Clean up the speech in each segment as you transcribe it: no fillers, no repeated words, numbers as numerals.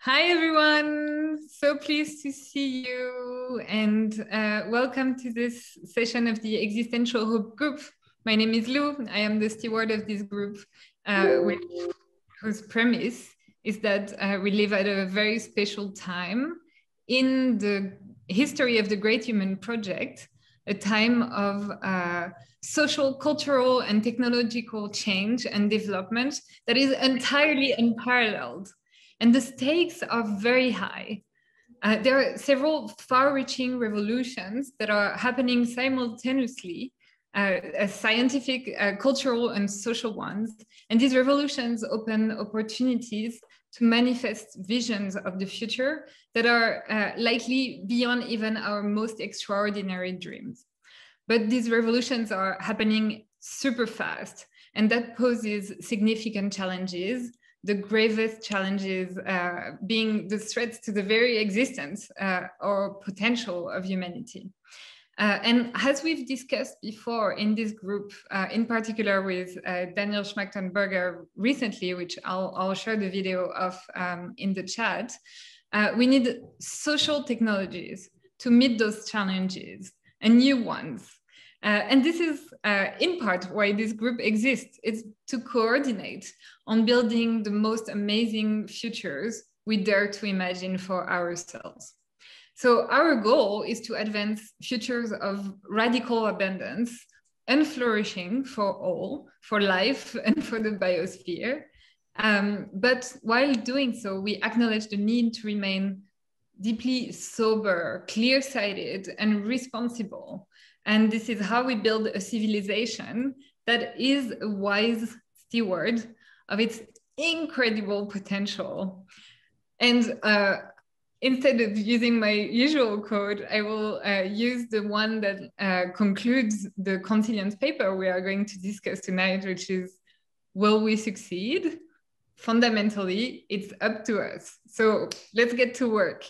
Hi, everyone. So pleased to see you and welcome to this session of the Existential Hope Group. My name is Lou. I am the steward of this group, whose premise is that we live at a very special time in the history of the Great Human Project, a time of social, cultural, and technological change and development that is entirely unparalleled. And the stakes are very high. There are several far-reaching revolutions that are happening simultaneously, scientific, cultural, and social ones. And these revolutions open opportunities to manifest visions of the future that are likely beyond even our most extraordinary dreams. But these revolutions are happening super fast, and that poses significant challenges. The gravest challenges being the threats to the very existence or potential of humanity. And as we've discussed before in this group, in particular with Daniel Schmachtenberger recently, which I'll share the video of in the chat, we need social technologies to meet those challenges and new ones. And this is in part why this group exists. It's to coordinate on building the most amazing futures we dare to imagine for ourselves. So our goal is to advance futures of radical abundance and flourishing for all, for life and for the biosphere. But while doing so, we acknowledge the need to remain deeply sober, clear-sighted, and responsible. And this is how we build a civilization that is a wise steward of its incredible potential. And instead of using my usual quote, I will use the one that concludes the Consilience paper we are going to discuss tonight, which is, will we succeed? Fundamentally, it's up to us. So let's get to work.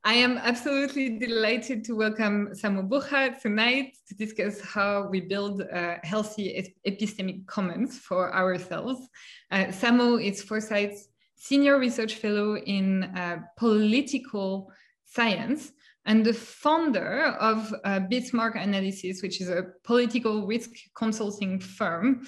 I am absolutely delighted to welcome Samo Burja tonight to discuss how we build healthy epistemic commons for ourselves. Samo is Foresight's Senior Research Fellow in Political Science and the founder of Bismarck Analysis, which is a political risk consulting firm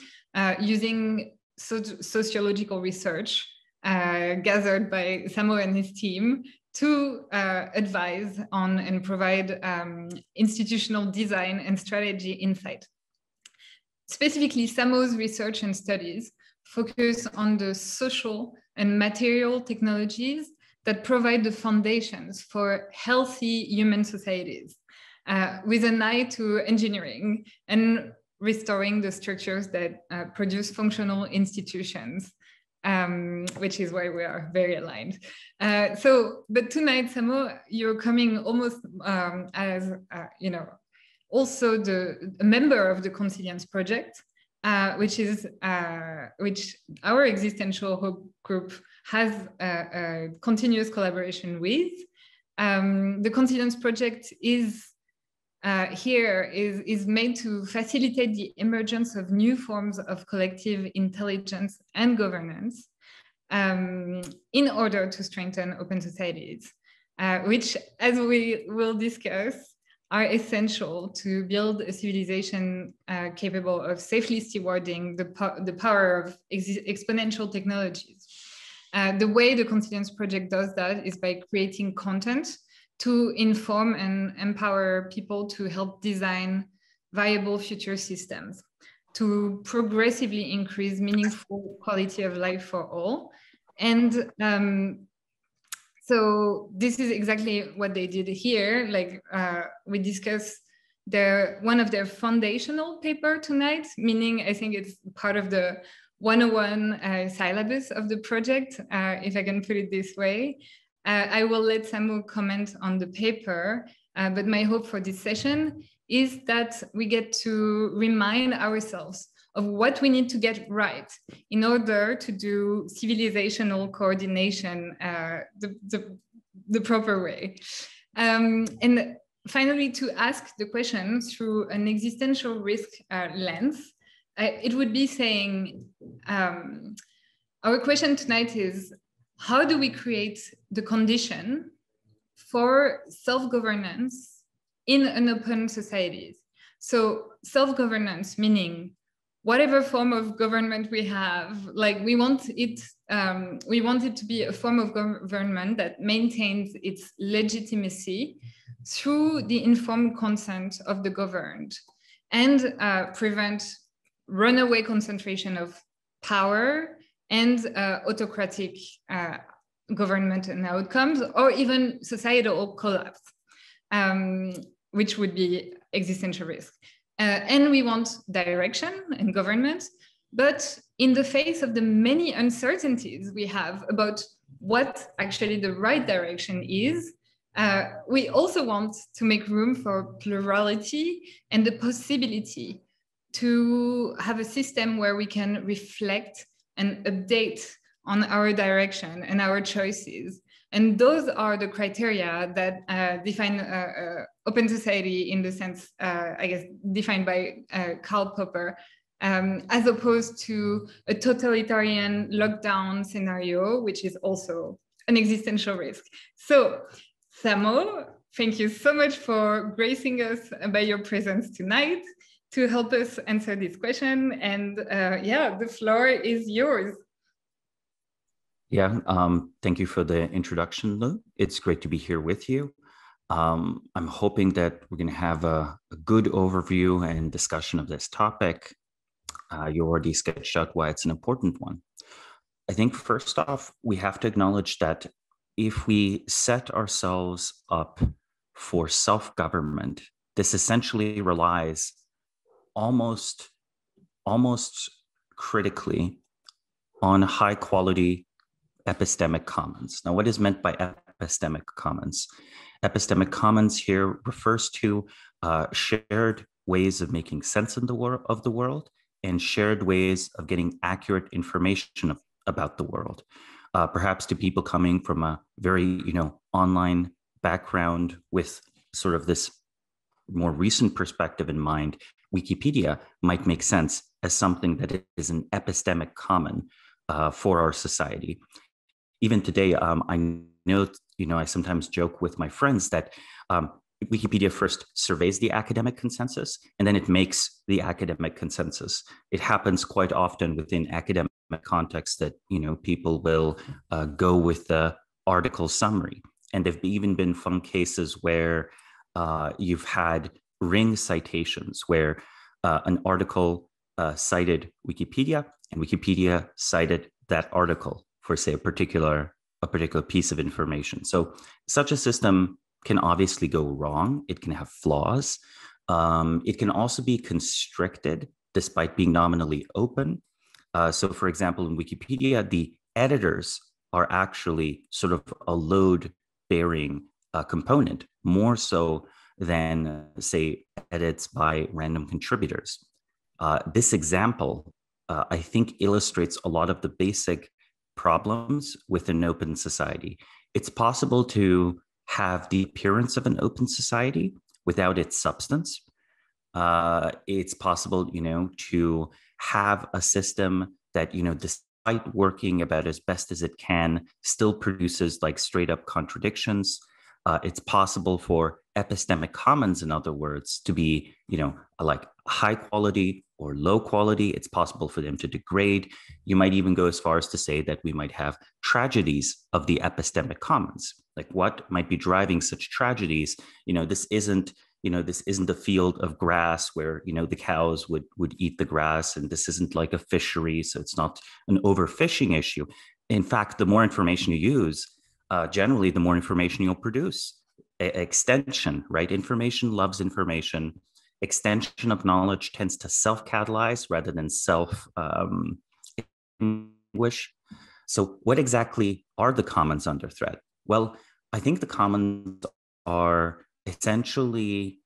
using sociological research gathered by Samo and his team to advise on and provide institutional design and strategy insight. Specifically, Samo's research and studies focus on the social and material technologies that provide the foundations for healthy human societies, with an eye to engineering and restoring the structures that produce functional institutions. Which is why we are very aligned. But tonight, Samo, you're coming almost as, also a member of the Consilience Project, which our Existential Hope Group has a continuous collaboration with. The Consilience Project is made to facilitate the emergence of new forms of collective intelligence and governance in order to strengthen open societies, which, as we will discuss, are essential to build a civilization capable of safely stewarding the power of exponential technologies. The way the Consilience Project does that is by creating content to inform and empower people to help design viable future systems, to progressively increase meaningful quality of life for all. And so this is exactly what they did here. Like we discussed one of their foundational paper tonight, meaning I think it's part of the 101 syllabus of the project, if I can put it this way. I will let Samo comment on the paper, but my hope for this session is that we get to remind ourselves of what we need to get right in order to do civilizational coordination the proper way. And finally, to ask the question through an existential risk lens, it would be saying, our question tonight is, how do we create the condition for self-governance in an open society? So self-governance, meaning whatever form of government we have, like we want it to be a form of government that maintains its legitimacy through the informed consent of the governed, and prevent runaway concentration of power and autocratic government and outcomes, or even societal collapse, which would be existential risk. And we want direction and government, but in the face of the many uncertainties we have about what actually the right direction is, we also want to make room for plurality and the possibility to have a system where we can reflect and update on our direction and our choices. And those are the criteria that define open society in the sense, I guess, defined by Karl Popper, as opposed to a totalitarian lockdown scenario, which is also an existential risk. So, Samo, thank you so much for gracing us by your presence tonight to help us answer this question. And yeah, the floor is yours. Yeah, thank you for the introduction, Lou. It's great to be here with you. I'm hoping that we're going to have a good overview and discussion of this topic. You already sketched out why it's an important one. I think first off, we have to acknowledge that if we set ourselves up for self-government, this essentially relies almost critically on high quality epistemic commons. Now, what is meant by epistemic commons? Epistemic commons here refers to shared ways of making sense of the world and shared ways of getting accurate information about the world. Perhaps to people coming from a very, online background with sort of this more recent perspective in mind, Wikipedia might make sense as something that is an epistemic common for our society. Even today, I know, I sometimes joke with my friends that Wikipedia first surveys the academic consensus, and then it makes the academic consensus. It happens quite often within academic context that, people will go with the article summary. And there've even been fun cases where you've had ring citations where an article cited Wikipedia, and Wikipedia cited that article for, say, a particular piece of information. So such a system can obviously go wrong. It can have flaws. It can also be constricted despite being nominally open. So for example, in Wikipedia, the editors are actually sort of a load-bearing component, more so than, say, edits by random contributors. This example, I think, illustrates a lot of the basic problems with an open society. It's possible to have the appearance of an open society without its substance. It's possible, to have a system that, despite working about as best as it can, still produces like straight up contradictions. It's possible for epistemic commons, in other words, to be, like high quality or low quality. It's possible for them to degrade. You might even go as far as to say that we might have tragedies of the epistemic commons. Like what might be driving such tragedies? This isn't a field of grass where, the cows would eat the grass, and this isn't like a fishery, so it's not an overfishing issue. In fact, the more information you use, generally, the more information you'll produce. Extension, right? Information loves information. Extension of knowledge tends to self-catalyze rather than self-extinguish. So what exactly are the commons under threat? Well, I think the commons are essentially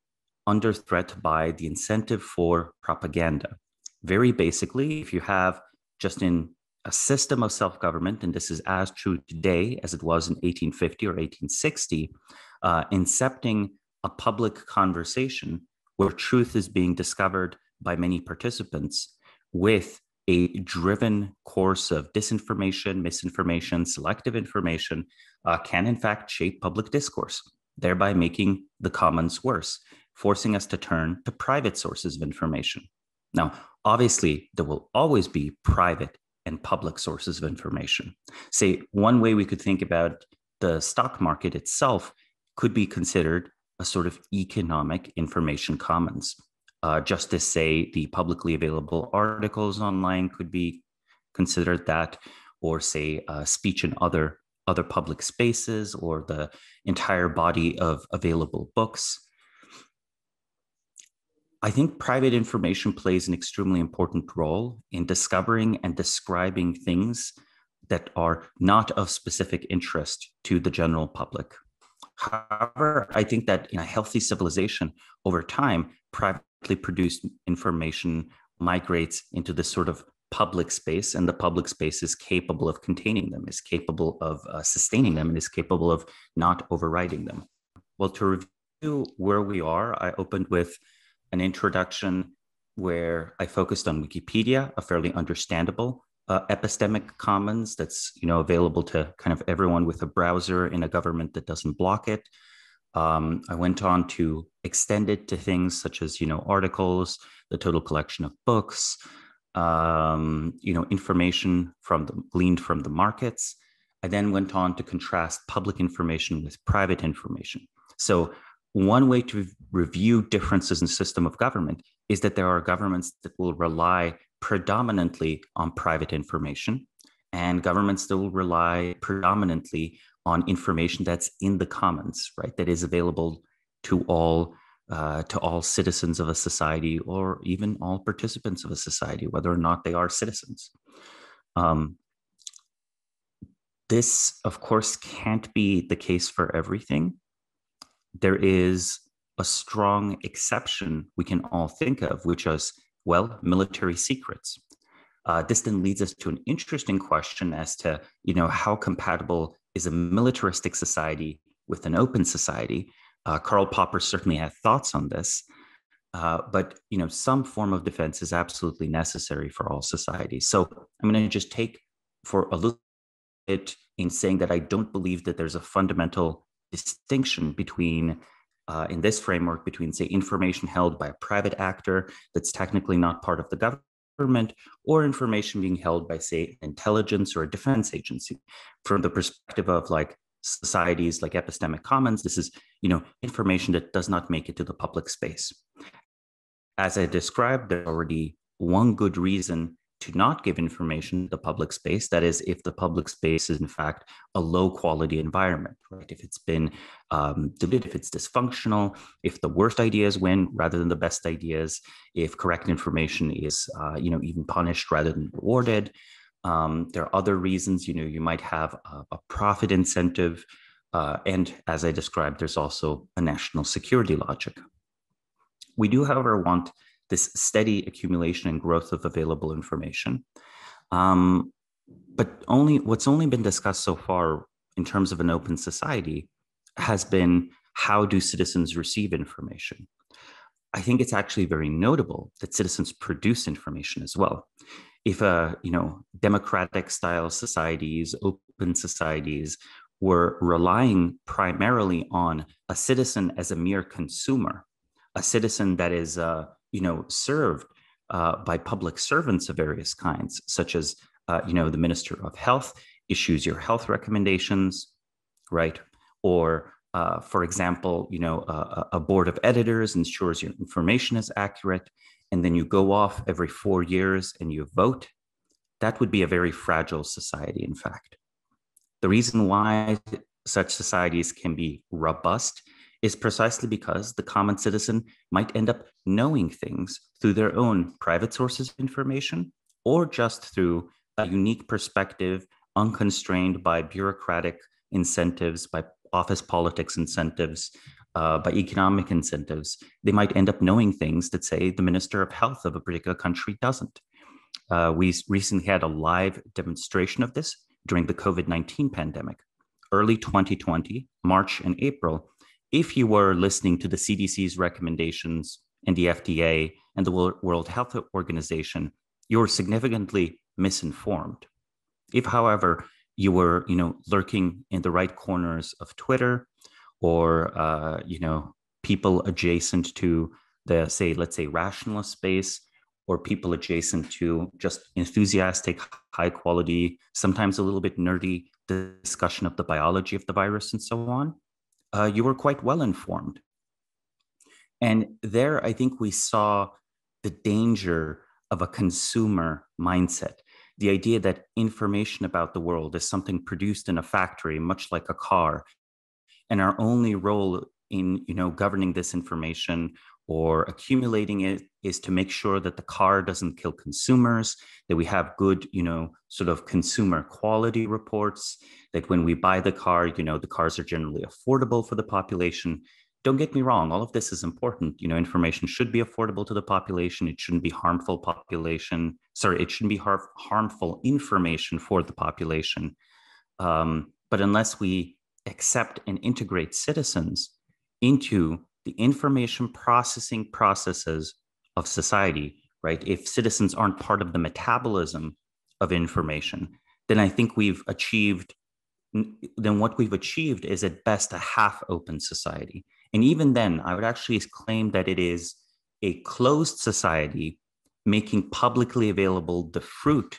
under threat by the incentive for propaganda. Very basically, if you have just in a system of self-government, and this is as true today as it was in 1850 or 1860, incepting a public conversation where truth is being discovered by many participants with a driven course of disinformation, misinformation, selective information can in fact shape public discourse, thereby making the commons worse, forcing us to turn to private sources of information. Now, obviously, there will always be private and public sources of information. Say, one way we could think about the stock market itself could be considered a sort of economic information commons. Just as, say, the publicly available articles online could be considered that, or say speech in other public spaces, or the entire body of available books. I think private information plays an extremely important role in discovering and describing things that are not of specific interest to the general public. However, I think that in a healthy civilization, over time, privately produced information migrates into this sort of public space, and the public space is capable of containing them, is capable of sustaining them, and is capable of not overriding them. Well, to review where we are, I opened with an introduction where I focused on Wikipedia, a fairly understandable epistemic commons that's available to kind of everyone with a browser in a government that doesn't block it. I went on to extend it to things such as articles, the total collection of books, information gleaned from the markets. I then went on to contrast public information with private information. So one way to review differences in system of government is that there are governments that will rely predominantly on private information, and governments that will rely predominantly on information that's in the commons, right? That is available to all citizens of a society, or even all participants of a society, whether or not they are citizens. This, of course, can't be the case for everything. There is a strong exception we can all think of, which is, well, military secrets. This then leads us to an interesting question as to, how compatible is a militaristic society with an open society? Karl Popper certainly had thoughts on this, but some form of defense is absolutely necessary for all societies. So I'm going to just take for a little bit in saying that I don't believe that there's a fundamental distinction between, in this framework, between, say, information held by a private actor that's technically not part of the government, or information being held by, say, intelligence or a defense agency. From the perspective of societies like Epistemic Commons, this is, information that does not make it to the public space. As I described, there's already one good reason to not give information to the public space. That is, if the public space is in fact a low quality environment, right? If it's been diluted, if it's dysfunctional, if the worst ideas win rather than the best ideas, if correct information is, even punished rather than rewarded. There are other reasons, you might have a profit incentive. And as I described, there's also a national security logic. We do, however, want this steady accumulation and growth of available information. But what's only been discussed so far in terms of an open society has been, how do citizens receive information? I think it's actually very notable that citizens produce information as well. If democratic style societies, open societies were relying primarily on a citizen as a mere consumer, a citizen that is served by public servants of various kinds, such as, the Minister of Health issues your health recommendations, right? Or, for example, a board of editors ensures your information is accurate, and then you go off every 4 years and you vote. That would be a very fragile society, in fact. The reason why such societies can be robust is precisely because the common citizen might end up knowing things through their own private sources of information, or just through a unique perspective, unconstrained by bureaucratic incentives, by office politics incentives, by economic incentives. They might end up knowing things that, say, the Minister of Health of a particular country doesn't. We recently had a live demonstration of this during the COVID-19 pandemic. Early 2020, March and April, if you were listening to the CDC's recommendations and the FDA and the World Health Organization, you're significantly misinformed. If, however, you were, lurking in the right corners of Twitter, or, people adjacent to the, let's say, rationalist space, or people adjacent to just enthusiastic, high quality, sometimes a little bit nerdy discussion of the biology of the virus and so on, you were quite well informed. And there, I think we saw the danger of a consumer mindset. The idea that information about the world is something produced in a factory, much like a car, and our only role in, governing this information or accumulating it is to make sure that the car doesn't kill consumers, that we have good, sort of consumer quality reports, that when we buy the car, the cars are generally affordable for the population. Don't get me wrong, all of this is important. Information should be affordable to the population. It shouldn't be harmful it shouldn't be harmful information for the population. But unless we accept and integrate citizens into the information processing processes of society, right? If citizens aren't part of the metabolism of information, then I think what we've achieved is at best a half-open society. And even then, I would actually claim that it is a closed society making publicly available the fruit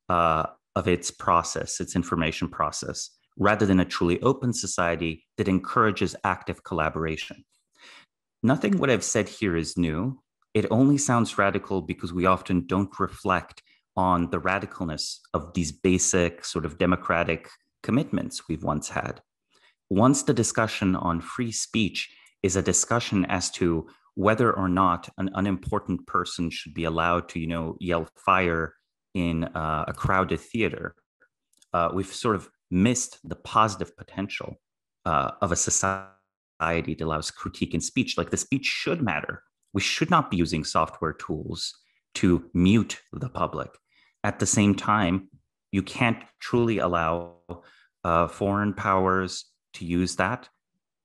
of its process, its information process, rather than a truly open society that encourages active collaboration. Nothing what I've said here is new. It only sounds radical because we often don't reflect on the radicalness of these basic sort of democratic commitments we've once had. Once the discussion on free speech is a discussion as to whether or not an unimportant person should be allowed to, yell fire in a crowded theater, we've sort of missed the positive potential of a society that allows critique and speech. Like, the speech should matter. We should not be using software tools to mute the public. At the same time, you can't truly allow foreign powers to use that.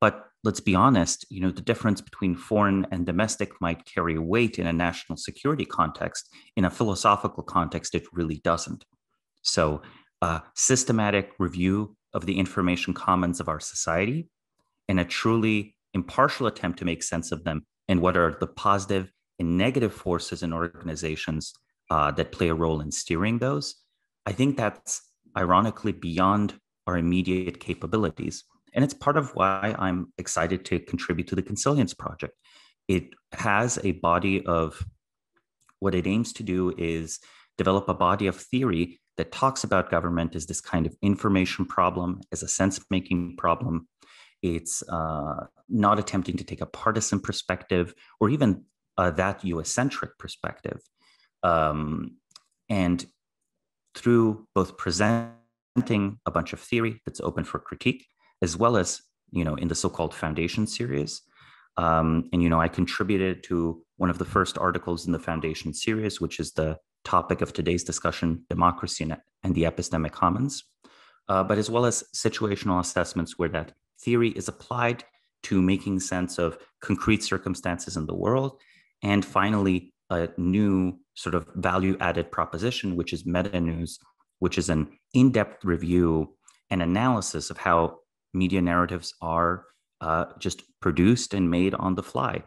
But let's be honest, the difference between foreign and domestic might carry weight in a national security context. In a philosophical context, it really doesn't. So systematic review of the information commons of our society and a truly impartial attempt to make sense of them and what are the positive and negative forces in organizations that play a role in steering those. I think that's ironically beyond our immediate capabilities. And it's part of why I'm excited to contribute to the Consilience Project. It has a body of, what it aims to do is develop a body of theory that talks about government as this kind of information problem, as a sense-making problem. It's not attempting to take a partisan perspective or even that US-centric perspective. And through both presenting a bunch of theory that's open for critique, as well as, in the so-called Foundation series. And, I contributed to one of the first articles in the Foundation series, which is the topic of today's discussion, democracy and the epistemic commons, but as well as situational assessments where that theory is applied to making sense of concrete circumstances in the world. And finally, a new sort of value-added proposition, which is Metanews, which is an in-depth review and analysis of how media narratives are just produced and made on the fly.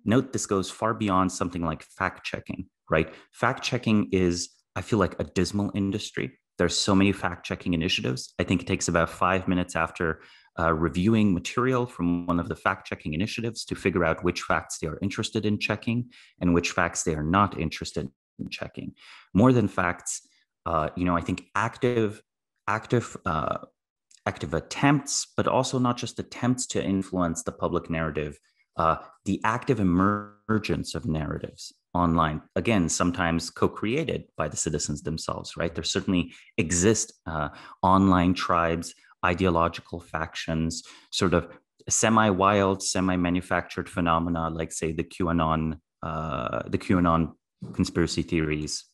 Note this goes far beyond something like fact-checking, right? Fact-checking is, I feel like, a dismal industry. There's so many fact-checking initiatives. I think it takes about 5 minutes after reviewing material from one of the fact-checking initiatives to figure out which facts they are interested in checking and which facts they are not interested in checking. More than facts, I think active attempts, but also not just attempts to influence the public narrative, the active emergence of narratives online, again, sometimes co-created by the citizens themselves, right? There certainly exist online tribes, ideological factions, sort of semi-wild, semi-manufactured phenomena, like, say, the QAnon conspiracy theories.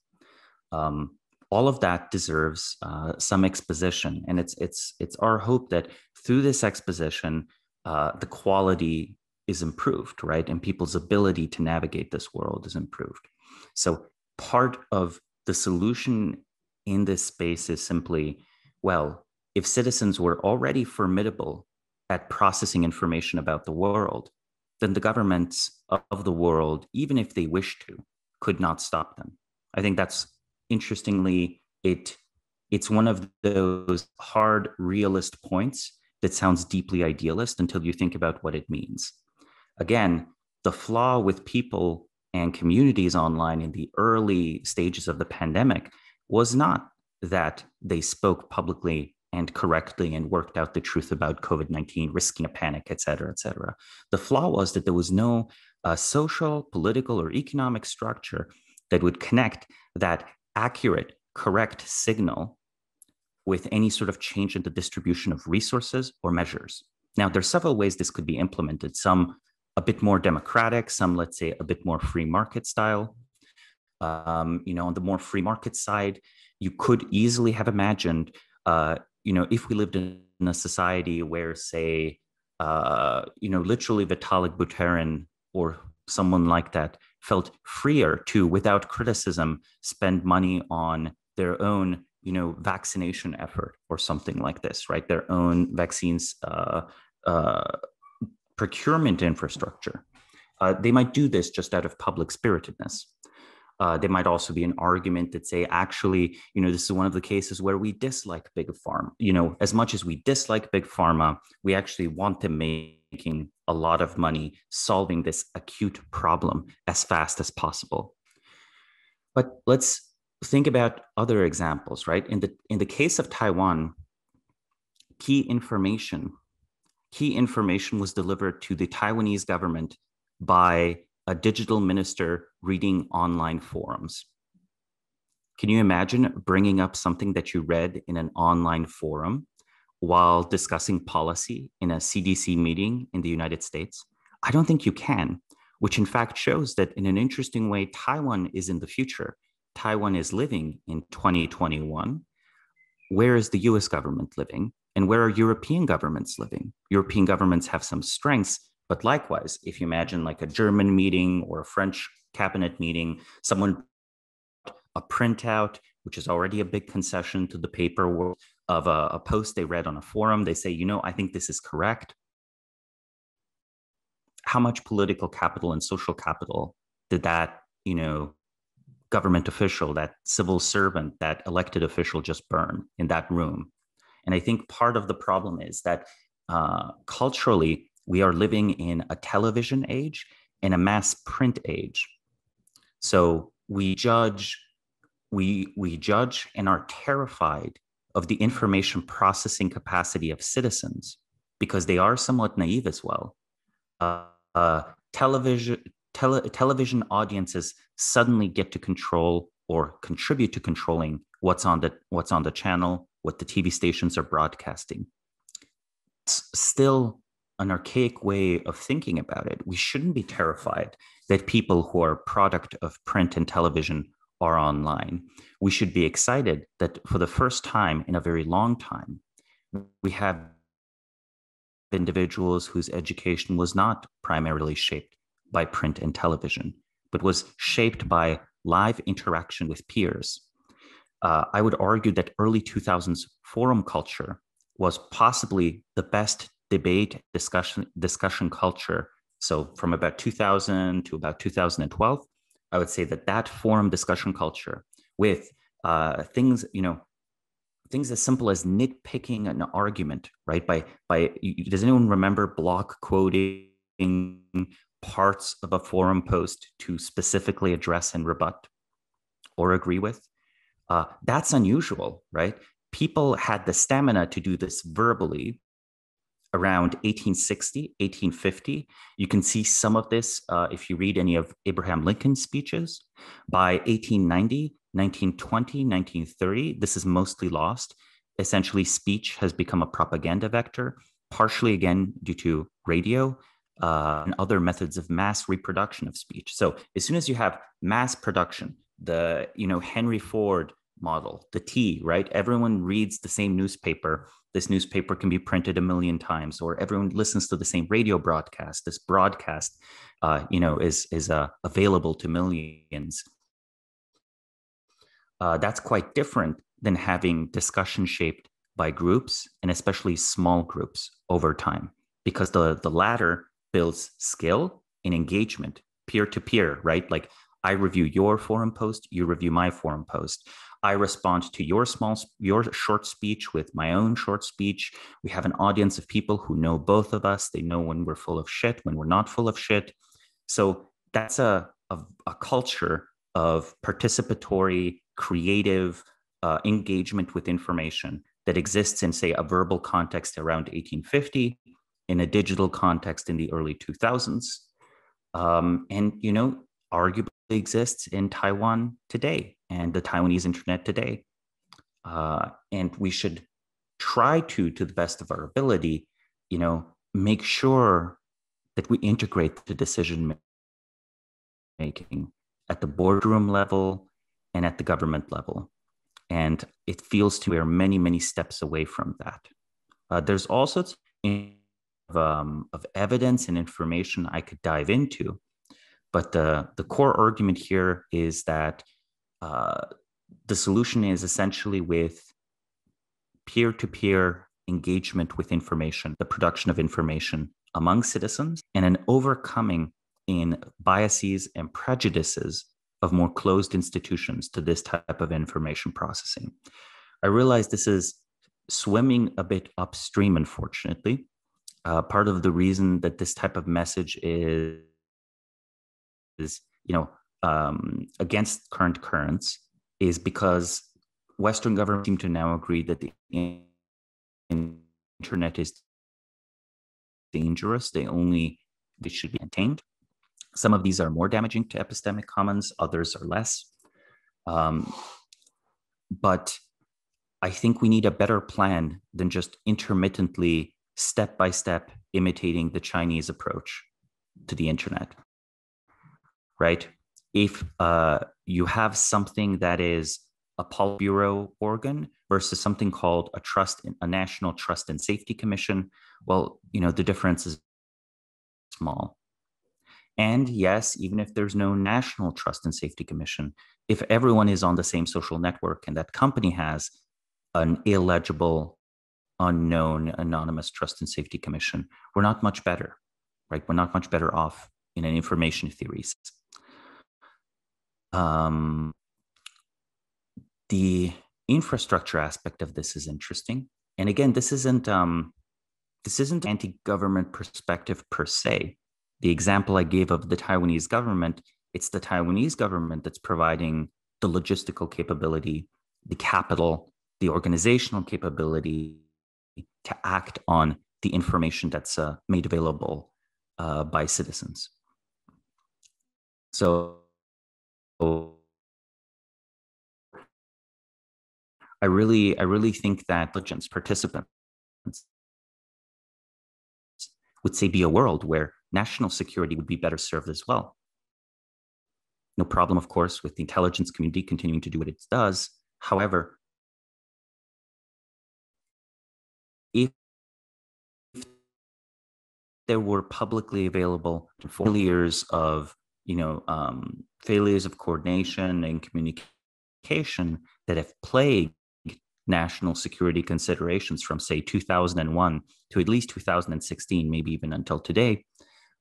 All of that deserves some exposition, and it's our hope that through this exposition, the quality is improved, right, and people's ability to navigate this world is improved. So part of the solution in this space is simply, well, if citizens were already formidable at processing information about the world, then the governments of the world, even if they wished to, could not stop them. I think that's interestingly, it's one of those hard realist points that sounds deeply idealist until you think about what it means. Again, the flaw with people and communities online in the early stages of the pandemic was not that they spoke publicly and correctly and worked out the truth about COVID-19, risking a panic, et cetera, et cetera. The flaw was that there was no social, political, or economic structure that would connect that accurate, correct signal with any sort of change in the distribution of resources or measures. Now, there are several ways this could be implemented, some a bit more democratic, some, let's say, a bit more free market style. On the more free market side, you could easily have imagined, if we lived in a society where, say, literally Vitalik Buterin or someone like that felt freer to, without criticism, spend money on their own, vaccination effort or something like this, right? Their own vaccines procurement infrastructure. They might do this just out of public spiritedness. There might also be an argument that say, actually, this is one of the cases where we dislike big pharma. As much as we dislike big pharma, we actually want them making a lot of money solving this acute problem as fast as possible. But let's think about other examples, right? In the case of Taiwan, key information was delivered to the Taiwanese government by a digital minister reading online forums. Can you imagine bringing up something that you read in an online forum while discussing policy in a CDC meeting in the United States? I don't think you can, which in fact shows that in an interesting way, Taiwan is in the future. Taiwan is living in 2021. Where is the US government living? And where are European governments living? European governments have some strengths, but likewise, if you imagine like a German meeting or a French cabinet meeting, someone a printout, which is already a big concession to the paper world, of a post they read on a forum, they say, I think this is correct. How much political capital and social capital did that, government official, that civil servant, that elected official just burn in that room? And I think part of the problem is that culturally, we are living in a television age and a mass print age. So we judge and are terrified of the information processing capacity of citizens because they are somewhat naive as well. Television audiences suddenly get to control or contribute to controlling what's on the channel, what the TV stations are broadcasting. It's still an archaic way of thinking about it. We shouldn't be terrified that people who are a product of print and television are online. We should be excited that for the first time in a very long time, we have individuals whose education was not primarily shaped by print and television, but was shaped by live interaction with peers. I would argue that early 2000s forum culture was possibly the best debate discussion culture. So from about 2000 to about 2012, I would say that forum discussion culture with things as simple as nitpicking an argument, right? Does anyone remember block quoting parts of a forum post to specifically address and rebut or agree with? That's unusual, right? People had the stamina to do this verbally around 1860, 1850. You can see some of this if you read any of Abraham Lincoln's speeches. By 1890, 1920, 1930, this is mostly lost. Essentially, speech has become a propaganda vector, partially again due to radio and other methods of mass reproduction of speech. So as soon as you have mass production, the Henry Ford model, the T, right? Everyone reads the same newspaper. This newspaper can be printed a million times, or everyone listens to the same radio broadcast. This broadcast, is available to millions. That's quite different than having discussion shaped by groups, and especially small groups over time, because the latter builds skill and engagement peer to peer, right? Like I review your forum post, you review my forum post. I respond to your short speech with my own short speech. We have an audience of people who know both of us. They know when we're full of shit, when we're not full of shit. So that's a culture of participatory, creative engagement with information that exists in, say, a verbal context around 1850, in a digital context in the early 2000s, and arguably exists in Taiwan today and the Taiwanese internet today. And we should try to the best of our ability, make sure that we integrate the decision making at the boardroom level and at the government level. And it feels to me we're many, many steps away from that. There's also of evidence and information I could dive into, but the core argument here is that the solution is essentially with peer-to-peer engagement with information, the production of information among citizens, and an overcoming in biases and prejudices of more closed institutions to this type of information processing. I realize this is swimming a bit upstream, unfortunately. Part of the reason that this type of message is against current currents is because Western governments seem to now agree that the internet is dangerous. They should be contained. Some of these are more damaging to epistemic commons, others are less. But I think we need a better plan than just intermittently, step by step, imitating the Chinese approach to the internet, right? If you have something that is a Politburo organ versus something called a National Trust and Safety Commission, well, the difference is small. And yes, even if there's no National Trust and Safety Commission, if everyone is on the same social network and that company has an illegible, unknown, anonymous Trust and Safety Commission, we're not much better, right? We're not much better off in an information theories. The infrastructure aspect of this is interesting. And again, this isn't anti-government perspective per se. The example I gave of the Taiwanese government, it's the Taiwanese government that's providing the logistical capability, the capital, the organizational capability to act on the information that's made available by citizens. So I really think that intelligence participants would say be a world where national security would be better served as well. No problem, of course, with the intelligence community continuing to do what it does. However, if there were publicly available failures of failures of coordination and communication that have plagued national security considerations from, say, 2001 to at least 2016, maybe even until today,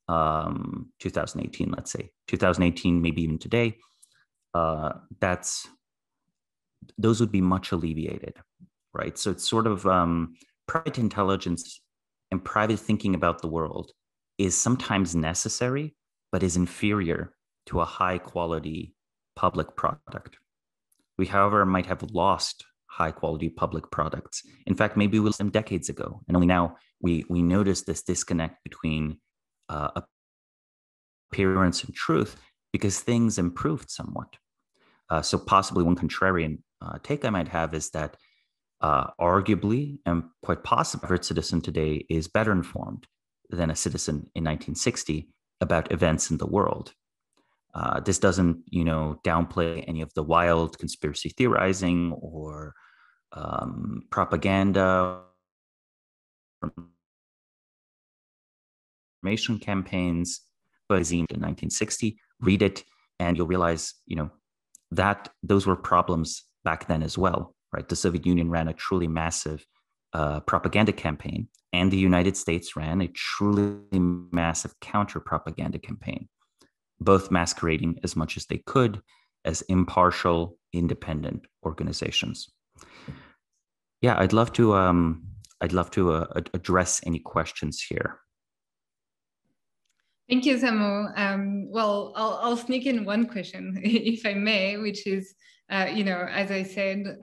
2018, let's say, 2018, maybe even today, those would be much alleviated, right? So it's sort of private intelligence and private thinking about the world is sometimes necessary, but is inferior to a high quality public product. We, however, might have lost high quality public products. In fact, maybe we lost them decades ago. And only now we notice this disconnect between appearance and truth because things improved somewhat. So possibly one contrarian take I might have is that arguably and quite possibly, average citizen today is better informed than a citizen in 1960 about events in the world. This doesn't, downplay any of the wild conspiracy theorizing or propaganda, information campaigns, but in 1960, read it, and you'll realize, those were problems back then as well, right? The Soviet Union ran a truly massive propaganda campaign, and the United States ran a truly massive counter-propaganda campaign, both masquerading as much as they could as impartial, independent organizations. Yeah, I'd love to address any questions here. Thank you, Samo. Well, I'll sneak in one question, if I may, which is, as I said,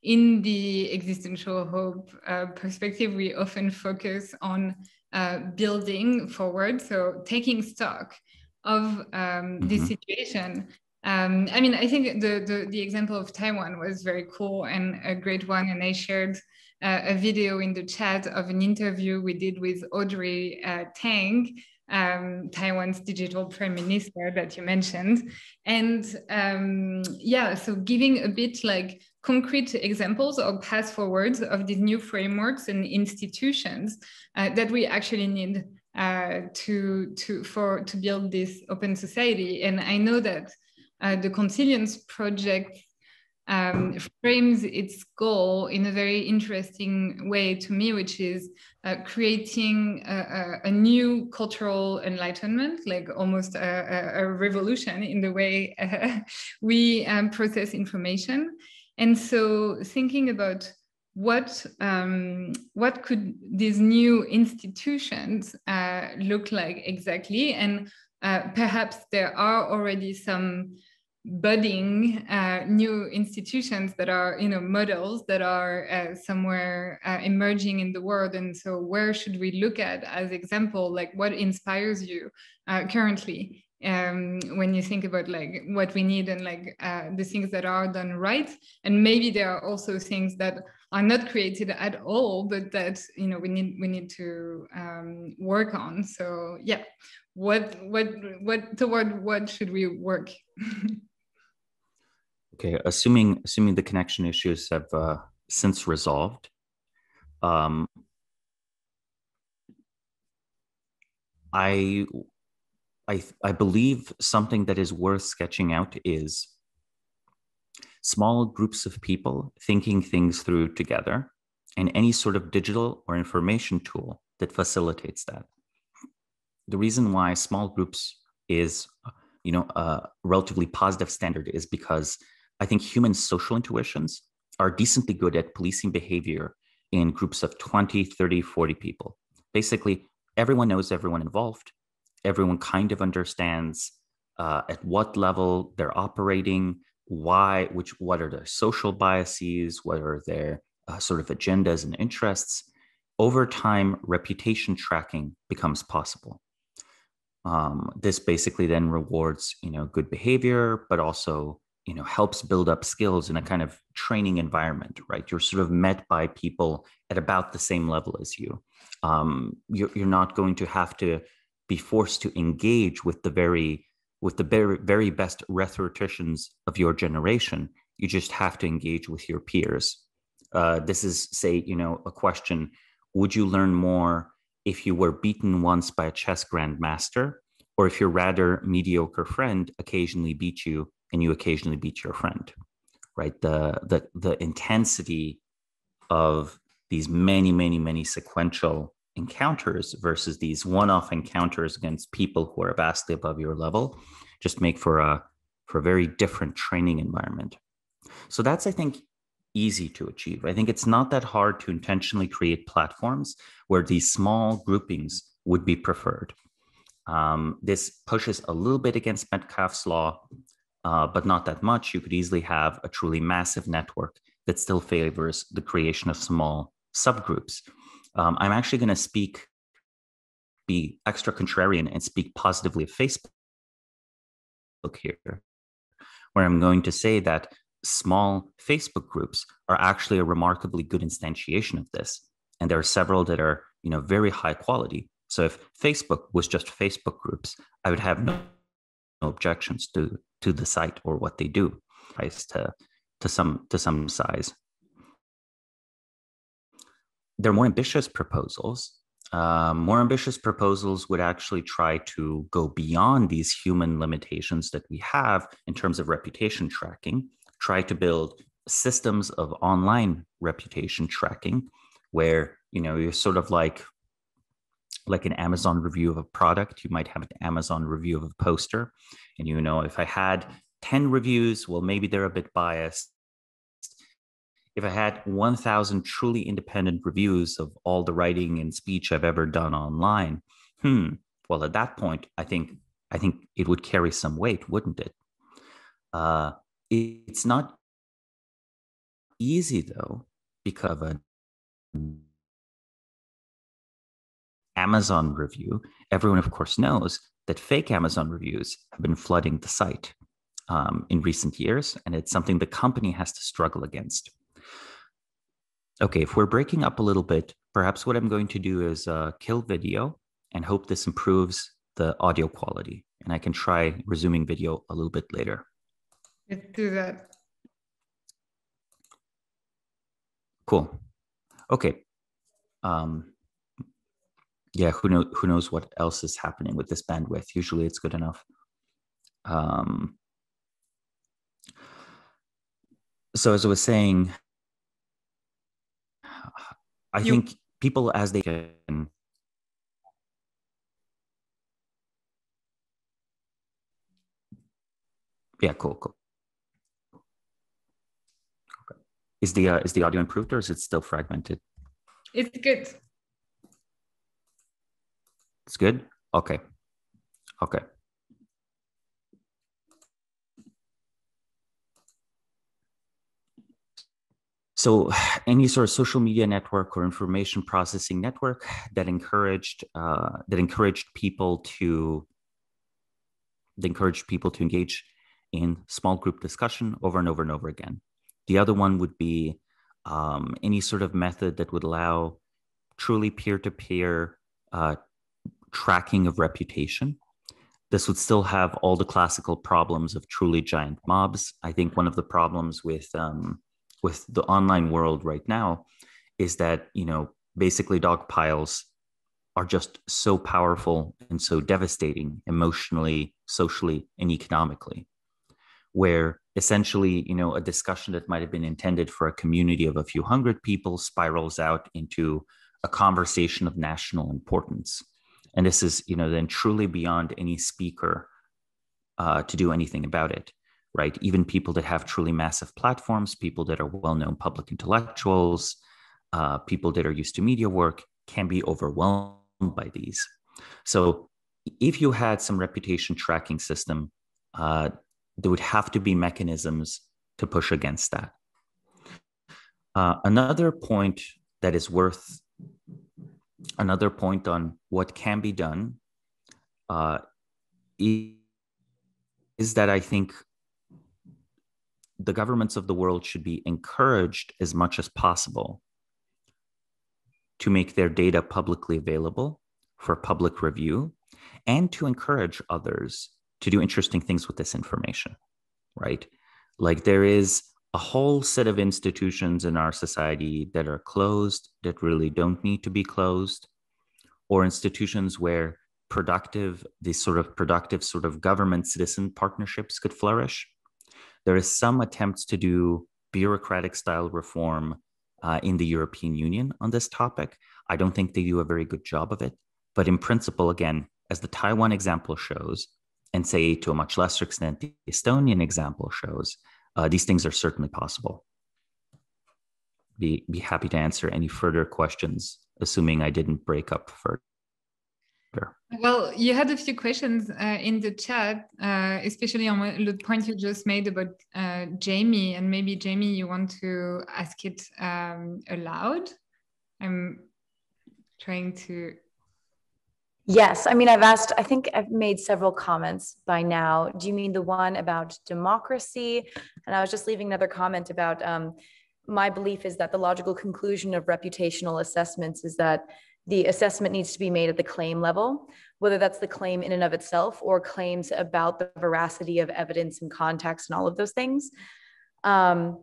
in the existential hope perspective, we often focus on building forward, so taking stock of this situation. I think the example of Taiwan was very cool and a great one, and I shared a video in the chat of an interview we did with Audrey Tang, Taiwan's digital prime minister that you mentioned. And so giving a bit like concrete examples or path forwards of these new frameworks and institutions that we actually need to build this open society. And I know that the Consilience Project frames its goal in a very interesting way to me, which is creating a new cultural enlightenment, like almost a revolution in the way we process information. And so thinking about what could these new institutions look like exactly, and perhaps there are already some budding new institutions that are, models that are somewhere emerging in the world. And so where should we look at as example, like what inspires you currently when you think about like what we need and like the things that are done right? And maybe there are also things that are not created at all, but that, we need to work on. So yeah, toward what should we work? Okay, assuming the connection issues have since resolved, I believe something that is worth sketching out is small groups of people thinking things through together, and any sort of digital or information tool that facilitates that. The reason why small groups is, a relatively positive standard is because I think human social intuitions are decently good at policing behavior in groups of 20, 30, 40 people. Basically, everyone knows everyone involved. Everyone kind of understands at what level they're operating, what are their social biases, what are their sort of agendas and interests. Over time, reputation tracking becomes possible. This basically then rewards, good behavior, but also helps build up skills in a kind of training environment, right? You're sort of met by people at about the same level as you. You're not going to have to be forced to engage with the very best rhetoricians of your generation. You just have to engage with your peers. This is, say, a question: would you learn more if you were beaten once by a chess grandmaster, or if your rather mediocre friend occasionally beat you and you occasionally beat your friend, right? The intensity of these many sequential encounters versus these one-off encounters against people who are vastly above your level just make for a very different training environment. So that's, I think, easy to achieve. I think it's not that hard to intentionally create platforms where these small groupings would be preferred. This pushes a little bit against Metcalfes' law, but not that much. You could easily have a truly massive network that still favors the creation of small subgroups. I'm actually going to be extra contrarian and speak positively of Facebook here, where I'm going to say that small Facebook groups are actually a remarkably good instantiation of this. And there are several that are, very high quality. So if Facebook was just Facebook groups, I would have no objections to the site or what they do, to some size. There are more ambitious proposals More ambitious proposals would actually try to go beyond these human limitations that we have in terms of reputation tracking, try to build systems of online reputation tracking where, you're sort of like an Amazon review of a product. You might have an Amazon review of a poster. And, if I had 10 reviews, well, maybe they're a bit biased. If I had 1,000 truly independent reviews of all the writing and speech I've ever done online, well, at that point, I think it would carry some weight, wouldn't it? It's not easy, though, because of an Amazon review. Everyone, of course, knows that fake Amazon reviews have been flooding the site in recent years, and it's something the company has to struggle against. Okay, if we're breaking up a little bit, perhaps what I'm going to do is kill video and hope this improves the audio quality. And I can try resuming video a little bit later. Let's do that. Cool. Okay. Yeah, who knows what else is happening with this bandwidth? Usually it's good enough. So as I was saying, I think people, as they can, yeah, cool. Okay. Is the audio improved, or is it still fragmented? It's good. It's good. Okay. So any sort of social media network or information processing network that encouraged people to engage in small group discussion over and over and over again. The other one would be any sort of method that would allow truly peer-to-peer tracking of reputation. This would still have all the classical problems of truly giant mobs. I think one of the problems with the online world right now is that, basically dog piles are just so powerful and so devastating emotionally, socially, and economically, where essentially, a discussion that might have been intended for a community of a few hundred people spirals out into a conversation of national importance. And this is, then truly beyond any speaker to do anything about it. Right? Even people that have truly massive platforms, people that are well-known public intellectuals, people that are used to media work can be overwhelmed by these. So if you had some reputation tracking system, there would have to be mechanisms to push against that. Another point on what can be done is that I think the governments of the world should be encouraged as much as possible to make their data publicly available for public review and to encourage others to do interesting things with this information, right? Like there is a whole set of institutions in our society that are closed, that really don't need to be closed, or institutions where these sort of productive government-citizen partnerships could flourish. There is some attempts to do bureaucratic style reform in the European Union on this topic. I don't think they do a very good job of it. But in principle, again, as the Taiwan example shows, and say to a much lesser extent, the Estonian example shows, these things are certainly possible. Be happy to answer any further questions, assuming I didn't break up further. Well, you had a few questions in the chat, especially on the point you just made about Jamie. And maybe, Jamie, you want to ask it aloud? I'm trying to... Yes, I mean, I think I've made several comments by now. Do you mean the one about democracy? And I was just leaving another comment about my belief is that the logical conclusion of reputational assessments is that the assessment needs to be made at the claim level, whether that's the claim in and of itself or claims about the veracity of evidence and context and all of those things. Lou,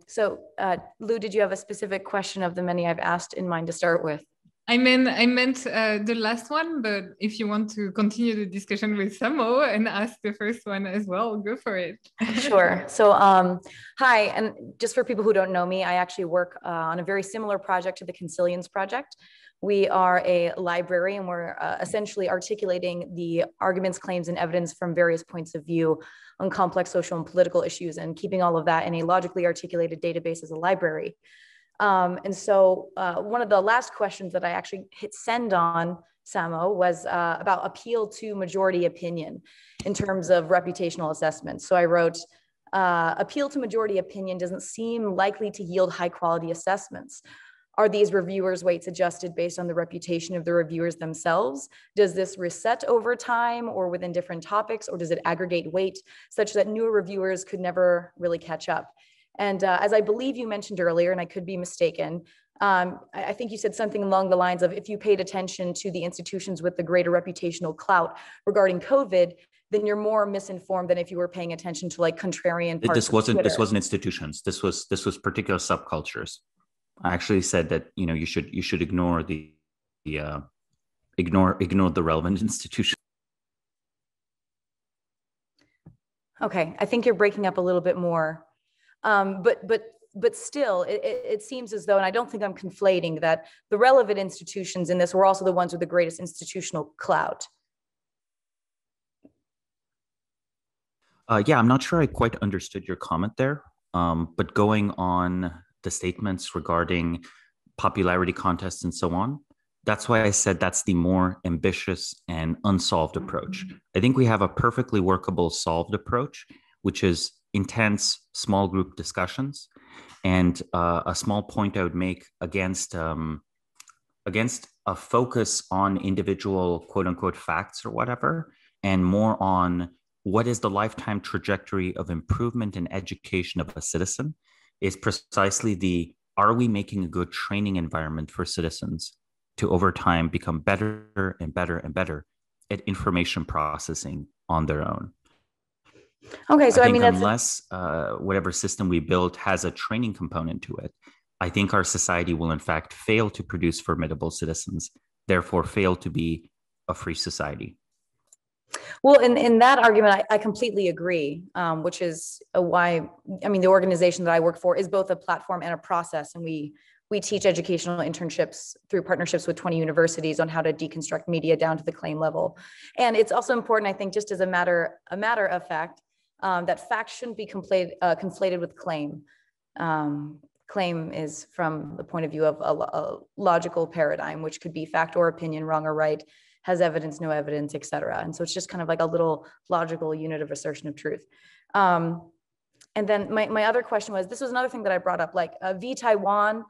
did you have a specific question of the many I've asked in mind to start with? I meant the last one, but if you want to continue the discussion with Samo and ask the first one as well, go for it. Sure. So, hi, and just for people who don't know me, I actually work on a very similar project to the Consilience Project. We are a library, and we're essentially articulating the arguments, claims, and evidence from various points of view on complex social and political issues, and keeping all of that in a logically articulated database as a library. And so one of the last questions that I actually hit send on, Samo, was about appeal to majority opinion in terms of reputational assessments. So I wrote, appeal to majority opinion doesn't seem likely to yield high quality assessments. Are these reviewers' weights adjusted based on the reputation of the reviewers themselves? Does this reset over time or within different topics, or does it aggregate weight such that newer reviewers could never really catch up? And as I believe you mentioned earlier, and I could be mistaken, I think you said something along the lines of, if you paid attention to the institutions with the greater reputational clout regarding COVID, then you're more misinformed than if you were paying attention to like contrarian parts This wasn't of Twitter. This wasn't institutions. This was particular subcultures. I actually said that you should ignore the relevant institution. Okay, I think you're breaking up a little bit more. But still, it seems as though, and I don't think I'm conflating, that the relevant institutions in this were also the ones with the greatest institutional clout. Yeah, I'm not sure I quite understood your comment there, but going on the statements regarding popularity contests and so on, that's why I said that's the more ambitious and unsolved approach. I think we have a perfectly workable solved approach, which is intense small group discussions. And a small point I would make against a focus on individual quote unquote facts or whatever, and more on what is the lifetime trajectory of improvement and education of a citizen, is precisely are we making a good training environment for citizens to over time become better and better and better at information processing on their own. Okay, so I mean, unless whatever system we build has a training component to it, I think our society will in fact fail to produce formidable citizens, therefore fail to be a free society. Well, in that argument, I completely agree, which is why, I mean, the organization that I work for is both a platform and a process. And we teach educational internships through partnerships with 20 universities on how to deconstruct media down to the claim level. And it's also important, I think, just as a matter of fact, that fact shouldn't be conflated with claim. Claim is from the point of view of a logical paradigm, which could be fact or opinion, wrong or right, has evidence, no evidence, et cetera. And so it's just kind of like a little logical unit of assertion of truth. And then my other question was, this was another thing that I brought up, like V Taiwan,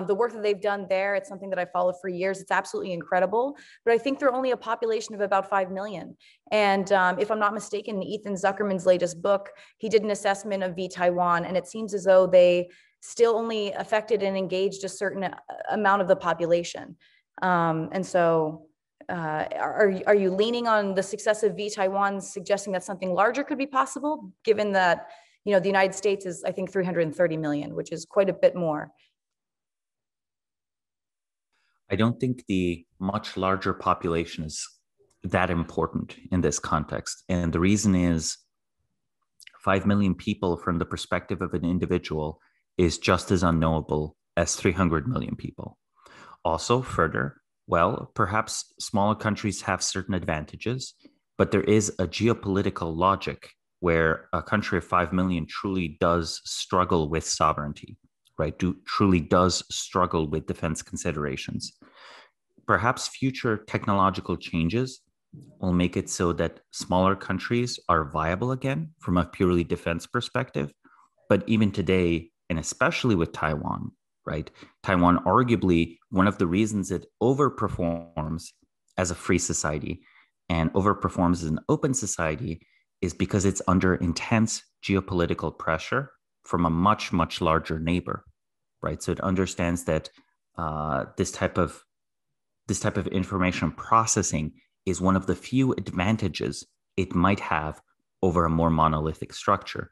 the work that they've done there, it's something that I followed for years. It's absolutely incredible, but I think they're only a population of about 5 million. And if I'm not mistaken, Ethan Zuckerman's latest book, he did an assessment of V Taiwan, and it seems as though they still only affected and engaged a certain amount of the population. And so are you leaning on the success of V Taiwan suggesting that something larger could be possible, given that, you know, the United States is, I think, 330 million, which is quite a bit more? I don't think the much larger population is that important in this context. And the reason is 5 million people from the perspective of an individual is just as unknowable as 300 million people. Also, further, well, perhaps smaller countries have certain advantages, but there is a geopolitical logic where a country of 5 million truly does struggle with sovereignty, right? Truly does struggle with defense considerations. Perhaps future technological changes will make it so that smaller countries are viable again from a purely defense perspective. But even today, and especially with Taiwan, right? Taiwan, arguably, one of the reasons it overperforms as a free society and overperforms as an open society is because it's under intense geopolitical pressure from a much, much larger neighbor, right? So it understands that this type of information processing is one of the few advantages it might have over a more monolithic structure.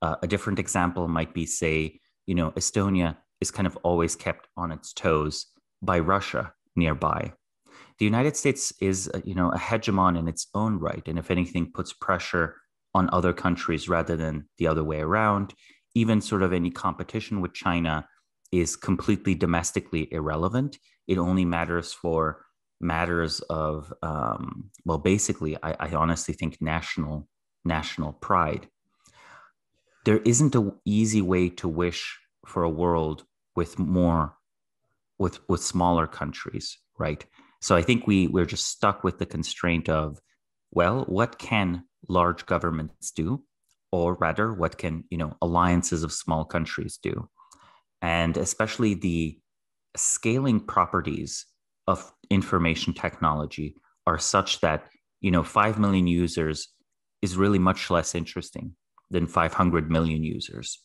A different example might be, say, Estonia is kind of always kept on its toes by Russia nearby. The United States is, a hegemon in its own right, and if anything, puts pressure on other countries rather than the other way around. Even sort of any competition with China is completely domestically irrelevant. It only matters for matters of, basically, I honestly think national pride. There isn't an easy way to wish for a world with smaller countries, right? So I think we're just stuck with the constraint of, well, what can large governments do? Or rather, what can, alliances of small countries do? And especially the scaling properties of information technology are such that, 5 million users is really much less interesting than 500 million users.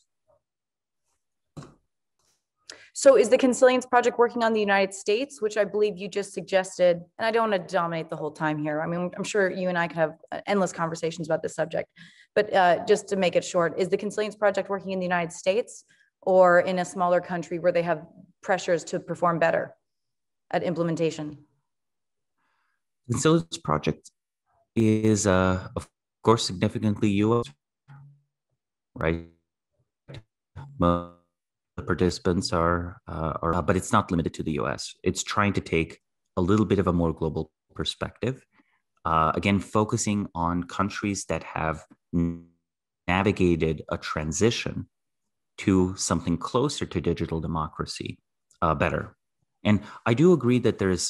So is the Consilience Project working on the United States, which I believe you just suggested? And I don't want to dominate the whole time here. I mean, I'm sure you and I could have endless conversations about this subject, but just to make it short, is the Consilience Project working in the United States or in a smaller country where they have pressures to perform better at implementation? The Consilience Project is, of course, significantly US, right? The participants are, but it's not limited to the US. It's trying to take a little bit of a more global perspective. Again, focusing on countries that have navigated a transition to something closer to digital democracy better. And I do agree that that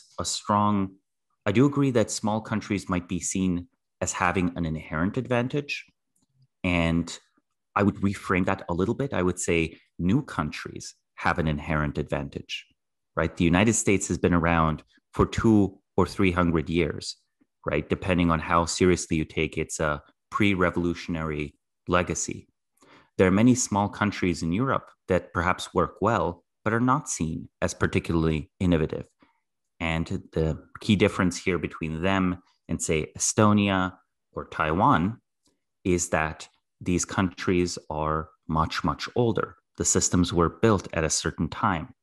small countries might be seen as having an inherent advantage. And I would reframe that a little bit. I would say new countries have an inherent advantage, right? The United States has been around for 200 or 300 years, right? Depending on how seriously you take its pre-revolutionary legacy. There are many small countries in Europe that perhaps work well, but are not seen as particularly innovative. And the key difference here between them and, say, Estonia or Taiwan is that these countries are much, much older. The systems were built at a certain time.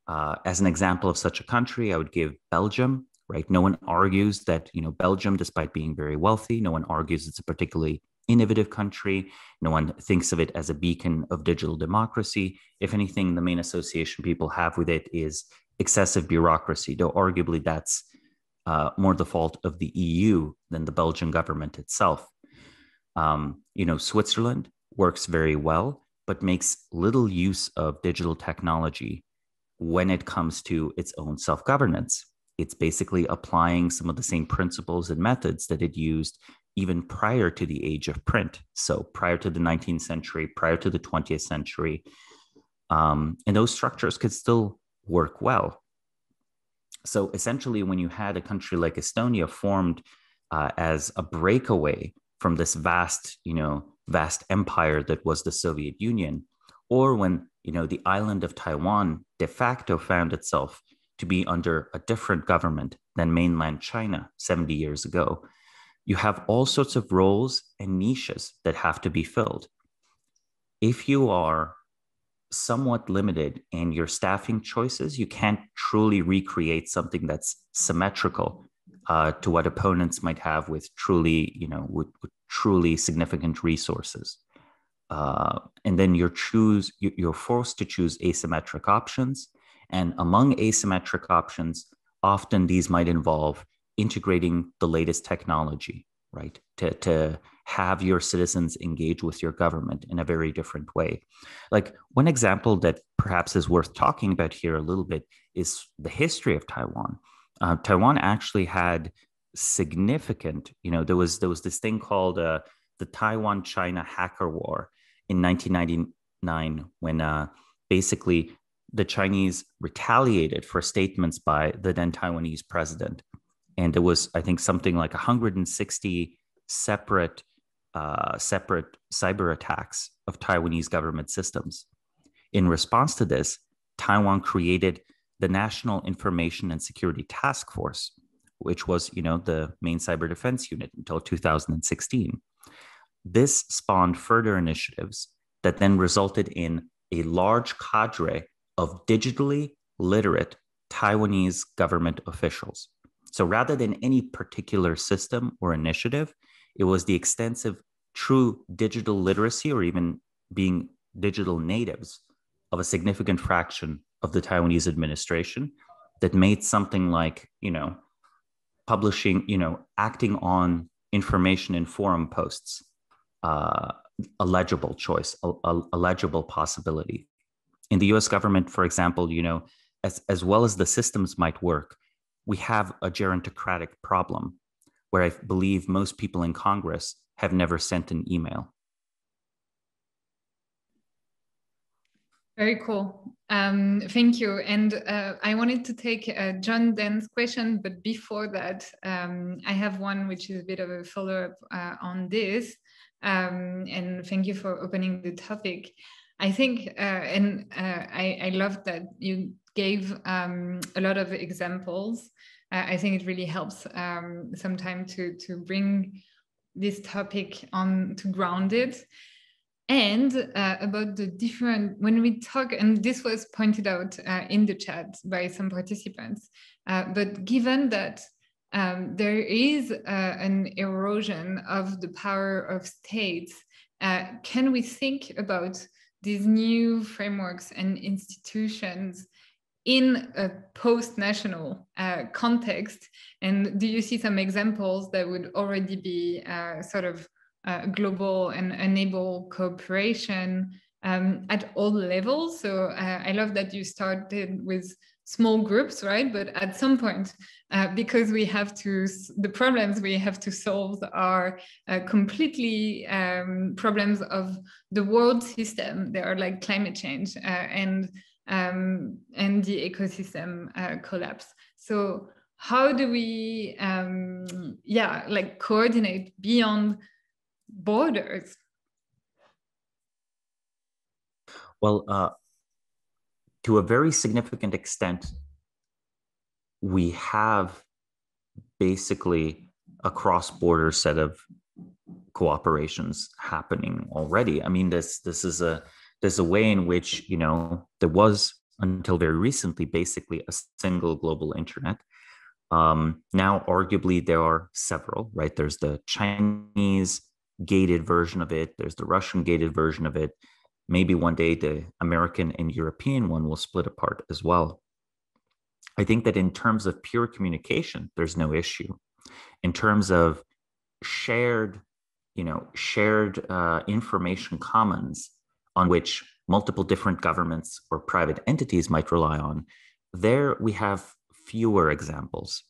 As an example of such a country, I would give Belgium, right? No one argues that, Belgium, despite being very wealthy, no one argues it's a particularly innovative country. No one thinks of it as a beacon of digital democracy. If anything, the main association people have with it is excessive bureaucracy, though arguably that's more the fault of the EU than the Belgian government itself. Switzerland works very well, but makes little use of digital technology when it comes to its own self-governance. It's basically applying some of the same principles and methods that it used even prior to the age of print. So prior to the 19th century, prior to the 20th century, and those structures could still work well. So essentially, when you had a country like Estonia formed as a breakaway from this vast empire that was the Soviet Union, or when, the island of Taiwan de facto found itself to be under a different government than mainland China 70 years ago, you have all sorts of roles and niches that have to be filled. If you are somewhat limited in your staffing choices, you can't truly recreate something that's symmetrical to what opponents might have with truly, with truly significant resources. And then you're forced to choose asymmetric options. And among asymmetric options, often these might involve integrating the latest technology, right? To have your citizens engage with your government in a very different way. Like one example that perhaps is worth talking about here a little bit is the history of Taiwan. Taiwan actually had significant, there was this thing called the Taiwan-China hacker war in 1999 when basically the Chinese retaliated for statements by the then Taiwanese president. And there was, I think, something like 160 separate cyber attacks of Taiwanese government systems. In response to this, Taiwan created the National Information and Security Task Force, which was, the main cyber defense unit until 2016. This spawned further initiatives that then resulted in a large cadre of digitally literate Taiwanese government officials. So rather than any particular system or initiative, it was the extensive true digital literacy or even being digital natives of a significant fraction of the Taiwanese administration that made something like, publishing, acting on information in forum posts, a legible choice, a legible possibility. In the US government, for example, as well as the systems might work, we have a gerontocratic problem where I believe most people in Congress have never sent an email. Very cool. Thank you. And I wanted to take John Den's question, but before that, I have one which is a bit of a follow-up on this. And thank you for opening the topic. I think, I love that you gave a lot of examples. I think it really helps sometimes to bring this topic on to ground it. And about the different, when we talk, and this was pointed out in the chat by some participants, but given that there is an erosion of the power of states, can we think about these new frameworks and institutions in a post-national context? And do you see some examples that would already be sort of global and enable cooperation at all levels? So I love that you started with small groups, right? But at some point, because we have to, the problems we have to solve are completely problems of the world system. They are like climate change and the ecosystem collapse. So how do we, coordinate beyond borders? Well, to a very significant extent, we have basically a cross-border set of cooperations happening already. I mean, there's a way in which, there was until very recently basically a single global internet. Now, arguably, there are several, right? There's the Chinese gated version of it. There's the Russian gated version of it. Maybe one day the American and European one will split apart as well. I think that in terms of pure communication, there's no issue. In terms of shared information commons on which multiple different governments or private entities might rely on, there we have fewer examples.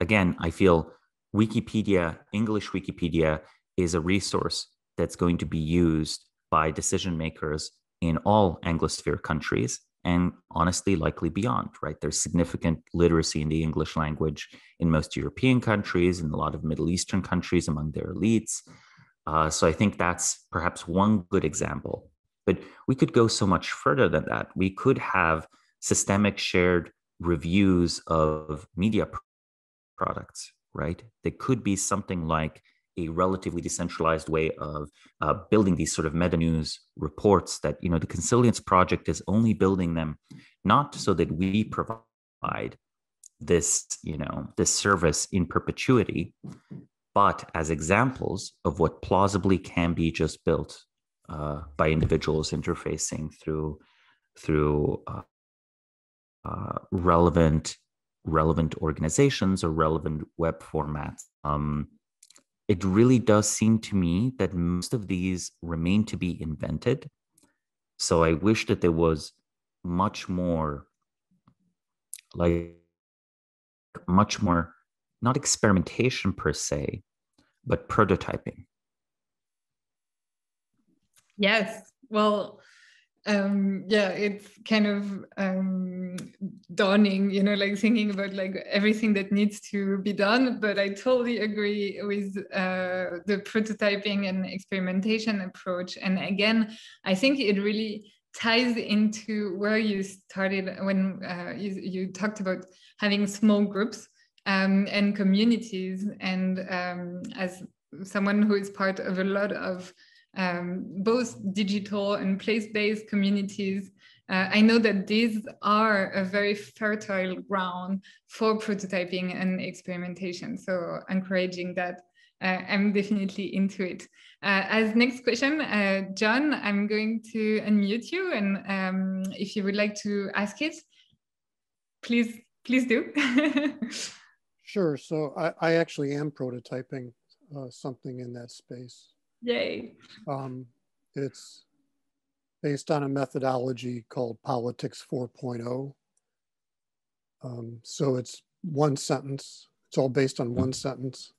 Again, I feel Wikipedia, English Wikipedia, is a resource that's going to be used by decision makers in all Anglosphere countries and honestly likely beyond, right? There's significant literacy in the English language in most European countries, in a lot of Middle Eastern countries among their elites. So I think that's perhaps one good example. But we could go so much further than that. We could have systemic shared reviews of media products, right? There could be something like a relatively decentralized way of building these sort of Metanews reports that, the Consilience Project is only building them, not so that we provide this, this service in perpetuity, but as examples of what plausibly can be just built by individuals interfacing through relevant organizations or relevant web formats. It really does seem to me that most of these remain to be invented. So I wish that there was much more, not experimentation per se, but prototyping. Yes. Well, it's kind of dawning, like thinking about like everything that needs to be done. But I totally agree with the prototyping and experimentation approach. And again, I think it really ties into where you started when you talked about having small groups and communities. And as someone who is part of a lot of both digital and place-based communities, I know that these are a very fertile ground for prototyping and experimentation. So encouraging that, I'm definitely into it. As next question, John, I'm going to unmute you, and if you would like to ask it, please do. Sure. So I actually am prototyping something in that space. Yay. It's based on a methodology called Politics 4.0. So it's one sentence. It's all based on one sentence.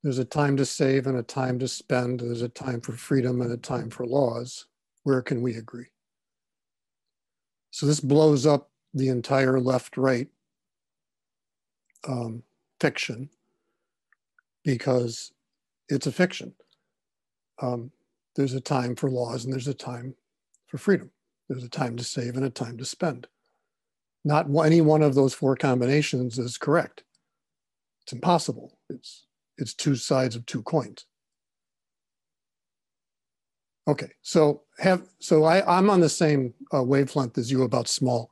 There's a time to save and a time to spend. There's a time for freedom and a time for laws. Where can we agree? So this blows up the entire left-right fiction because it's a fiction. There's a time for laws and there's a time for freedom. There's a time to save and a time to spend. Not any one of those four combinations is correct. It's impossible. It's two sides of two coins. Okay, so I'm on the same wavelength as you about small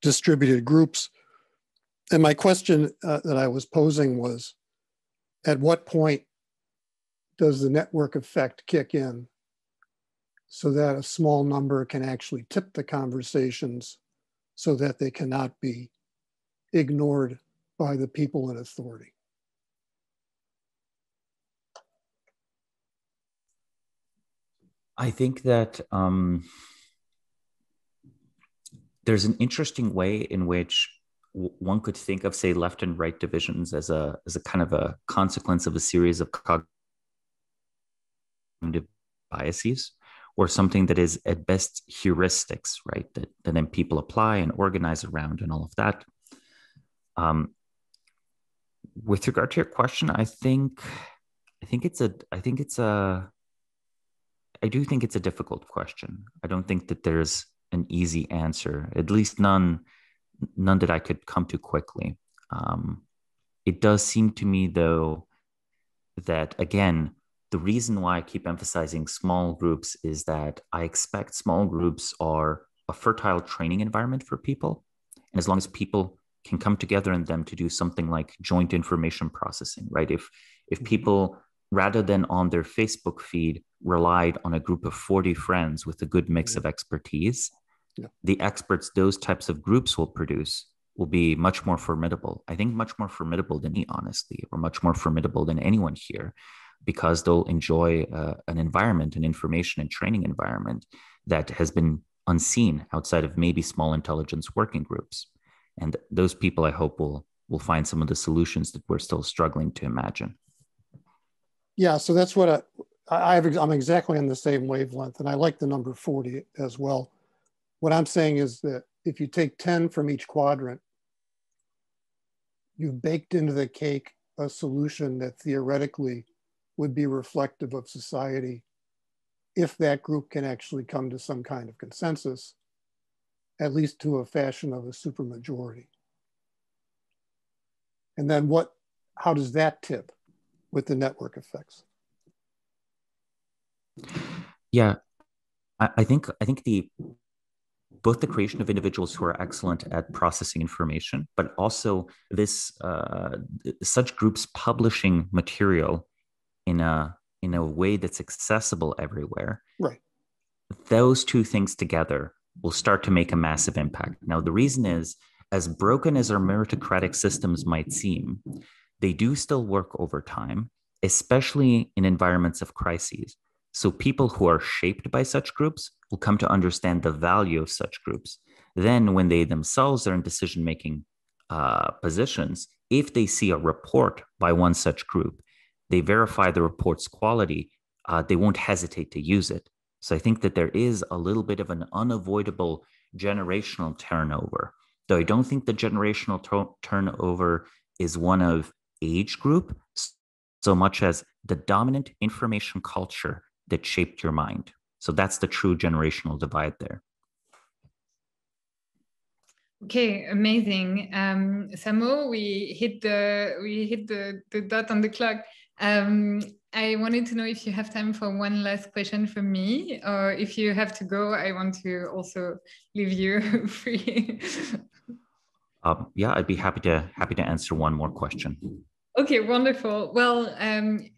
distributed groups. And my question that I was posing was, at what point does the network effect kick in so that a small number can actually tip the conversations so that they cannot be ignored by the people in authority? I think that there's an interesting way in which one could think of, say, left and right divisions as a kind of a consequence of a series of cognitive biases, or something that is at best heuristics, right? That then people apply and organize around and all of that. With regard to your question, I do think it's a difficult question. I don't think that there's an easy answer, at least none that I could come to quickly. It does seem to me, though, that, again, the reason why I keep emphasizing small groups is that I expect small groups are a fertile training environment for people. And as long as people can come together in them to do something like joint information processing, right? If people, rather than on their Facebook feed, relied on a group of 40 friends with a good mix of expertise, the experts those types of groups will produce will be much more formidable. I think much more formidable than me, honestly, or much more formidable than anyone here, because they'll enjoy an environment, an information and training environment that has been unseen outside of maybe small intelligence working groups. And those people, I hope, will find some of the solutions that we're still struggling to imagine. Yeah, so that's what I'm exactly on the same wavelength, and I like the number 40 as well. What I'm saying is that if you take 10 from each quadrant, you've baked into the cake a solution that theoretically would be reflective of society if that group can actually come to some kind of consensus, at least to a fashion of a supermajority. And then how does that tip with the network effects? Yeah, I think both the creation of individuals who are excellent at processing information, but also this such groups publishing material in a way that's accessible everywhere. Right. Those two things together will start to make a massive impact. Now, the reason is, as broken as our meritocratic systems might seem, they do still work over time, especially in environments of crises. So people who are shaped by such groups will come to understand the value of such groups. Then when they themselves are in decision-making positions, if they see a report by one such group, they verify the report's quality, they won't hesitate to use it. So I think that there is a little bit of an unavoidable generational turnover, though I don't think the generational turnover is one of age group so much as the dominant information culture that shaped your mind. So that's the true generational divide there. Okay, amazing. Samo, we hit the dot on the clock. I wanted to know if you have time for one last question from me, or if you have to go, I want to also leave you free. Yeah, I'd be happy to answer one more question. Okay, wonderful. Well,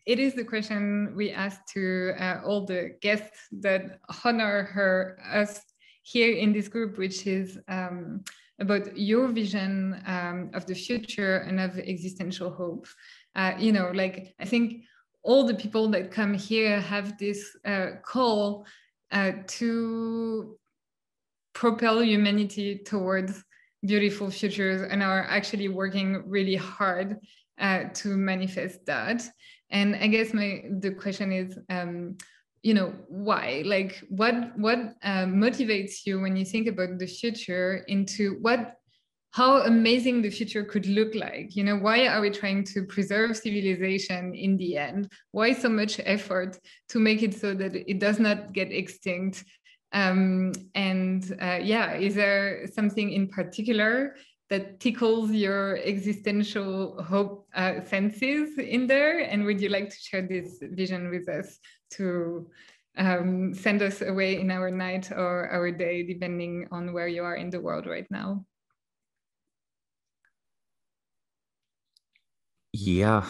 it is the question we asked to all the guests that honor us here in this group, which is about your vision of the future and of existential hope. Like, I think all the people that come here have this call to propel humanity towards beautiful futures and are actually working really hard to manifest that. And I guess the question is, why? Like, what motivates you when you think about the future into how amazing the future could look like? Why are we trying to preserve civilization in the end? Why so much effort to make it so that it does not get extinct? Is there something in particular that tickles your existential hope senses in there? And would you like to share this vision with us to send us away in our night or our day, depending on where you are in the world right now? Yeah,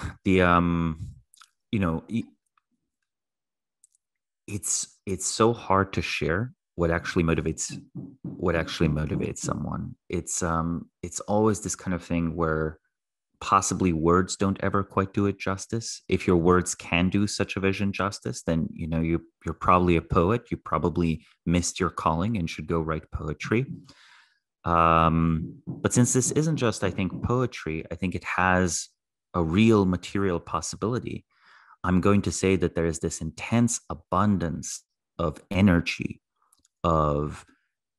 it's so hard to share what actually motivates someone. It's always this kind of thing where possibly words don't ever quite do it justice. If your words can do such a vision justice, then you're probably a poet. You probably missed your calling and should go write poetry. But since this isn't just, I think, poetry, I think it has a real material possibility. I'm going to say that there is this intense abundance of energy, of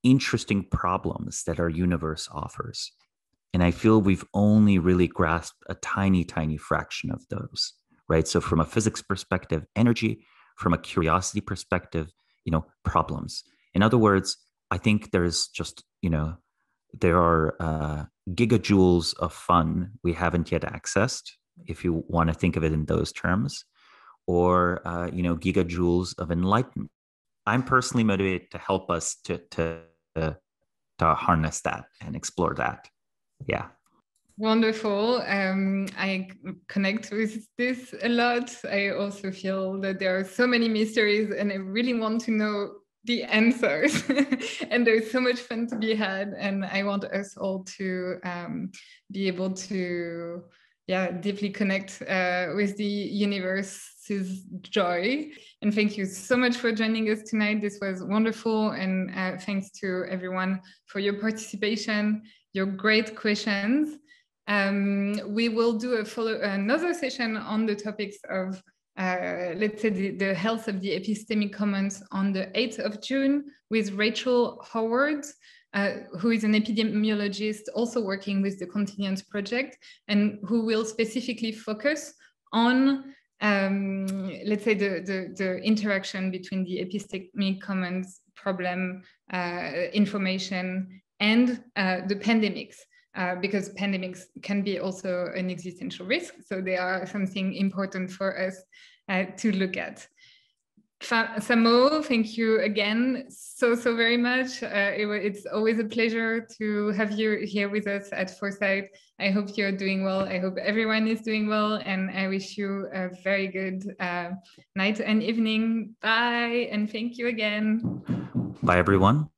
interesting problems that our universe offers. And I feel we've only really grasped a tiny, tiny fraction of those, right? So from a physics perspective, energy; from a curiosity perspective, problems. In other words, I think there's just, there are gigajoules of fun we haven't yet accessed, if you want to think of it in those terms, or gigajoules of enlightenment. I'm personally motivated to help us to harness that and explore that. Yeah. Wonderful. I connect with this a lot. I also feel that there are so many mysteries and I really want to know the answers. And there's so much fun to be had. And I want us all to be able to deeply connect with the universe's joy. And thank you so much for joining us tonight. This was wonderful. And thanks to everyone for your participation, your great questions. We will do another session on the topics of, let's say, the health of the epistemic commons on the 8th of June with Rachel Howard, who is an epidemiologist also working with the Consilience Project, and who will specifically focus on, let's say, the interaction between the epistemic commons problem, information, and the pandemics. Because pandemics can be also an existential risk. So they are something important for us to look at. Samo, thank you again so very much. It's always a pleasure to have you here with us at Foresight. I hope you're doing well. I hope everyone is doing well. And I wish you a very good night and evening. Bye. And thank you again. Bye, everyone.